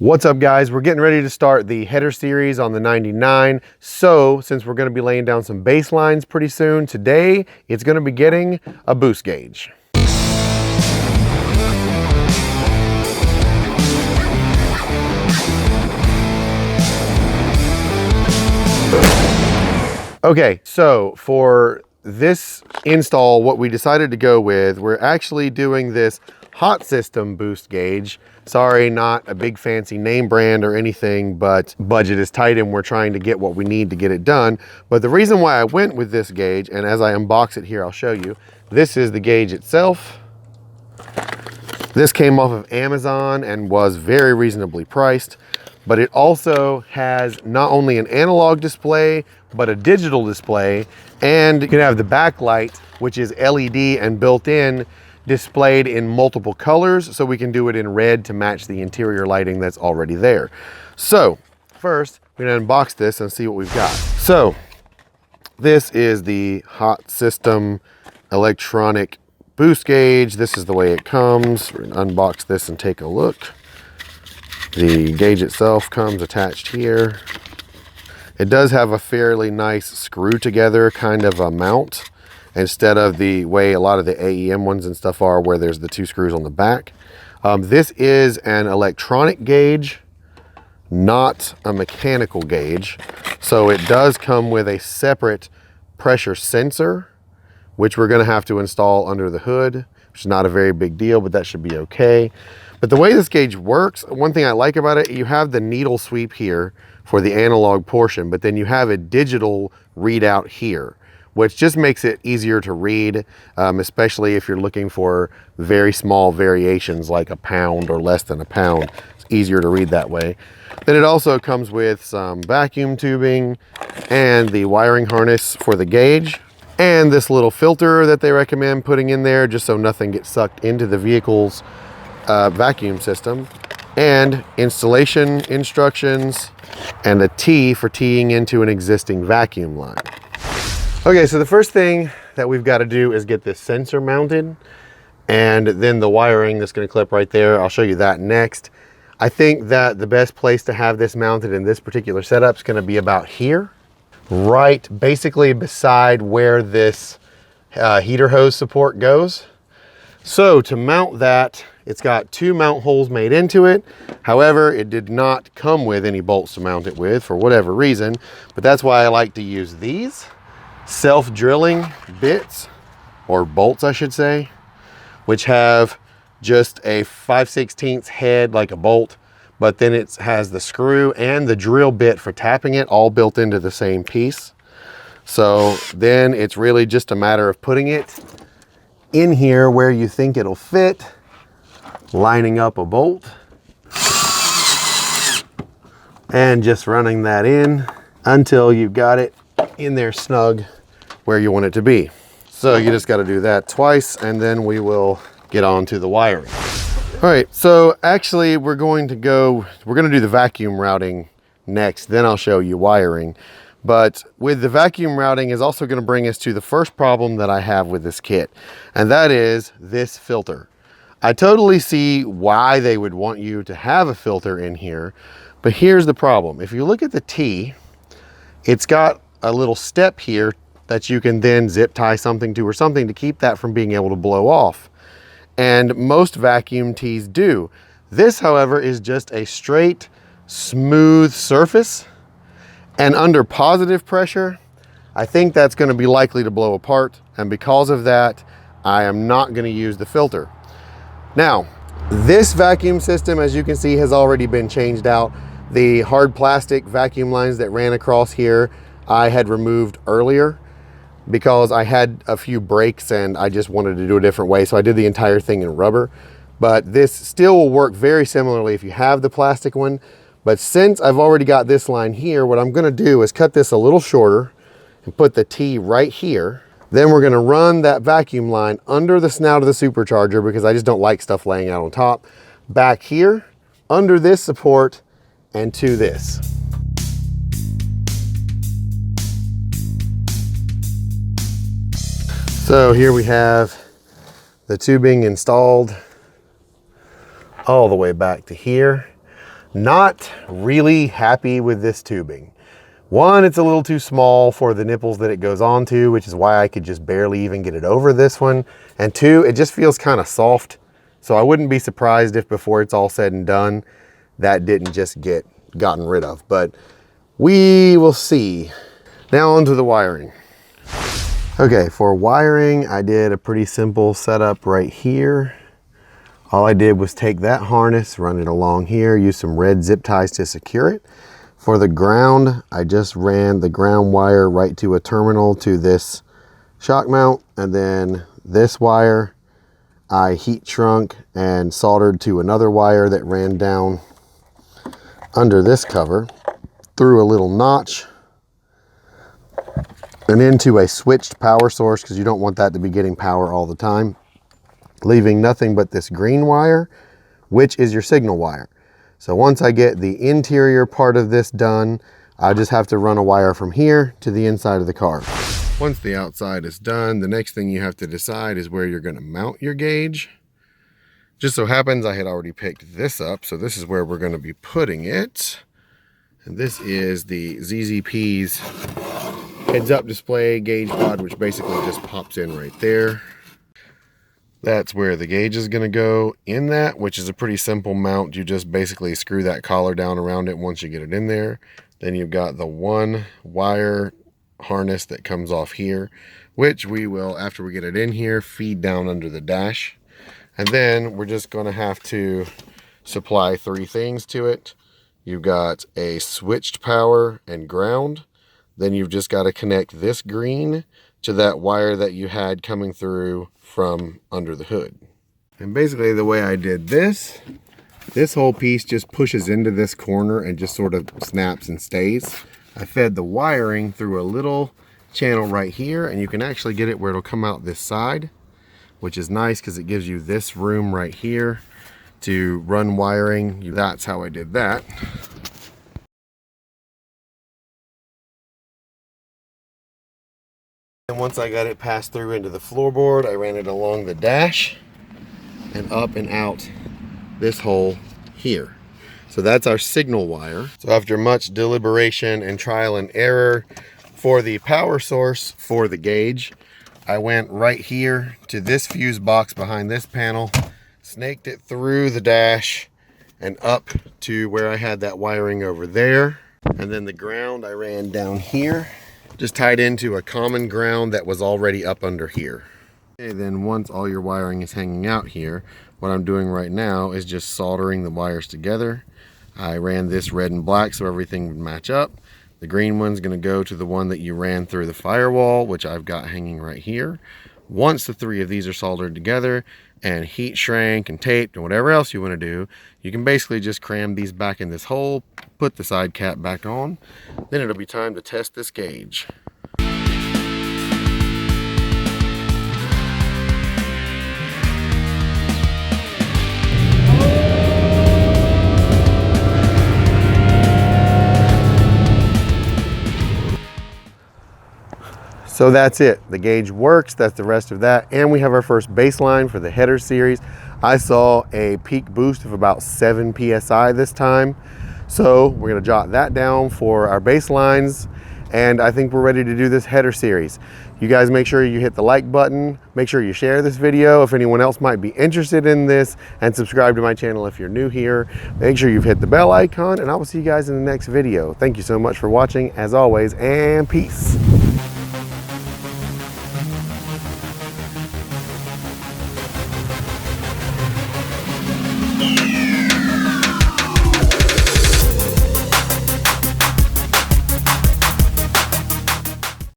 What's up, guys? We're getting ready to start the header series on the 99. So since we're going to be laying down some baselines pretty soon, today it's going to be getting a boost gauge. Okay, so for this install, what we decided to go with, we're actually doing this Hotsystem boost gauge. Sorry, not a big fancy name brand or anything, but budget is tight and we're trying to get what we need to get it done. But the reason why I went with this gauge, and as I unbox it here, I'll show you, this is the gauge itself. This came off of Amazon and was very reasonably priced, but it also has not only an analog display, but a digital display, and you can have the backlight, which is LED and built in, displayed in multiple colors, so we can do it in red to match the interior lighting that's already there. So first, we're gonna unbox this and see what we've got. So this is the Hotsystem electronic boost gauge. This is the way it comes. We're gonna unbox this and take a look. The gauge itself comes attached here. It does have a fairly nice screw together kind of a mount, instead of the way a lot of the AEM ones and stuff are, where there's the two screws on the back. This is an electronic gauge, not a mechanical gauge. So it does come with a separate pressure sensor, which we're gonna have to install under the hood, which is not a very big deal, but that should be okay. But the way this gauge works, one thing I like about it, you have the needle sweep here for the analog portion, but then you have a digital readout here, which just makes it easier to read, especially if you're looking for very small variations like a pound or less than a pound. It's easier to read that way. Then it also comes with some vacuum tubing and the wiring harness for the gauge, and this little filter that they recommend putting in there just so nothing gets sucked into the vehicle's vacuum system, and installation instructions and a T for teeing into an existing vacuum line. Okay, so the first thing that we've got to do is get this sensor mounted, and then the wiring that's going to clip right there. I'll show you that next. I think that the best place to have this mounted in this particular setup is going to be about here, right basically beside where this heater hose support goes. So to mount that, it's got two mount holes made into it. However, it did not come with any bolts to mount it with for whatever reason, but that's why I like to use these self-drilling bits, or bolts I should say, which have just a 5/16 head like a bolt, but then it has the screw and the drill bit for tapping it all built into the same piece. So then it's really just a matter of putting it in here where you think it'll fit, lining up a bolt, and just running that in until you've got it in there snug where you want it to be. So you just got to do that twice, and then we will get on to the wiring. All right, so actually we're going to do the vacuum routing next, then I'll show you wiring. But with the vacuum routing is also going to bring us to the first problem that I have with this kit, and that is this filter. I totally see why they would want you to have a filter in here, but here's the problem. If you look at the T, it's got a little step here that you can then zip tie something to or something to keep that from being able to blow off. And most vacuum tees do. This, however, is just a straight, smooth surface. And under positive pressure, I think that's going to be likely to blow apart. And because of that, I am not going to use the filter. Now, this vacuum system, as you can see, has already been changed out. The hard plastic vacuum lines that ran across here, I had removed earlier because I had a few breaks and I just wanted to do a different way. So I did the entire thing in rubber, but this still will work very similarly if you have the plastic one. But since I've already got this line here, what I'm gonna do is cut this a little shorter and put the T right here. Then we're gonna run that vacuum line under the snout of the supercharger because I just don't like stuff laying out on top. Back here, under this support, and to this. So here we have the tubing installed all the way back to here. Not really happy with this tubing. One, it's a little too small for the nipples that it goes onto, which is why I could just barely even get it over this one. And two, it just feels kind of soft. So I wouldn't be surprised if before it's all said and done, that didn't just get gotten rid of, but we will see. Now onto the wiring. Okay, for wiring, I did a pretty simple setup right here. All I did was take that harness, run it along here, use some red zip ties to secure it. For the ground, I just ran the ground wire right to a terminal to this shock mount, and then this wire I heat shrunk and soldered to another wire that ran down under this cover through a little notch and into a switched power source, because you don't want that to be getting power all the time, leaving nothing but this green wire, which is your signal wire. So once I get the interior part of this done, I just have to run a wire from here to the inside of the car. Once the outside is done, the next thing you have to decide is where you're going to mount your gauge. Just so happens I had already picked this up, so this is where we're going to be putting it. And this is the ZZP's heads-up display gauge pod, which basically just pops in right there. That's where the gauge is going to go in that, which is a pretty simple mount. You just basically screw that collar down around it once you get it in there. Then you've got the one wire harness that comes off here, which we will, after we get it in here, feed down under the dash. And then we're just going to have to supply three things to it. You've got a switched power and ground. Then you've just got to connect this green to that wire that you had coming through from under the hood. And basically the way I did this whole piece just pushes into this corner and just sort of snaps and stays. I fed the wiring through a little channel right here, and you can actually get it where it'll come out this side, which is nice because it gives you this room right here to run wiring. That's how I did that. And once I got it passed through into the floorboard, I ran it along the dash and up and out this hole here. So that's our signal wire. So after much deliberation and trial and error for the power source for the gauge, I went right here to this fuse box behind this panel, snaked it through the dash and up to where I had that wiring over there. And then the ground I ran down here, just tied into a common ground that was already up under here. Okay, then once all your wiring is hanging out here, what I'm doing right now is just soldering the wires together. I ran this red and black so everything would match up. The green one's going to go to the one that you ran through the firewall, which I've got hanging right here. Once the three of these are soldered together and heat shrank and taped and whatever else you want to do, you can basically just cram these back in this hole, put the side cap back on, then it'll be time to test this gauge. So that's it. The gauge works. That's the rest of that. And we have our first baseline for the header series. I saw a peak boost of about 7 PSI this time. So we're gonna jot that down for our baselines. And I think we're ready to do this header series. You guys make sure you hit the like button. Make sure you share this video if anyone else might be interested in this, and subscribe to my channel if you're new here. Make sure you've hit the bell icon, and I will see you guys in the next video. Thank you so much for watching as always, and peace.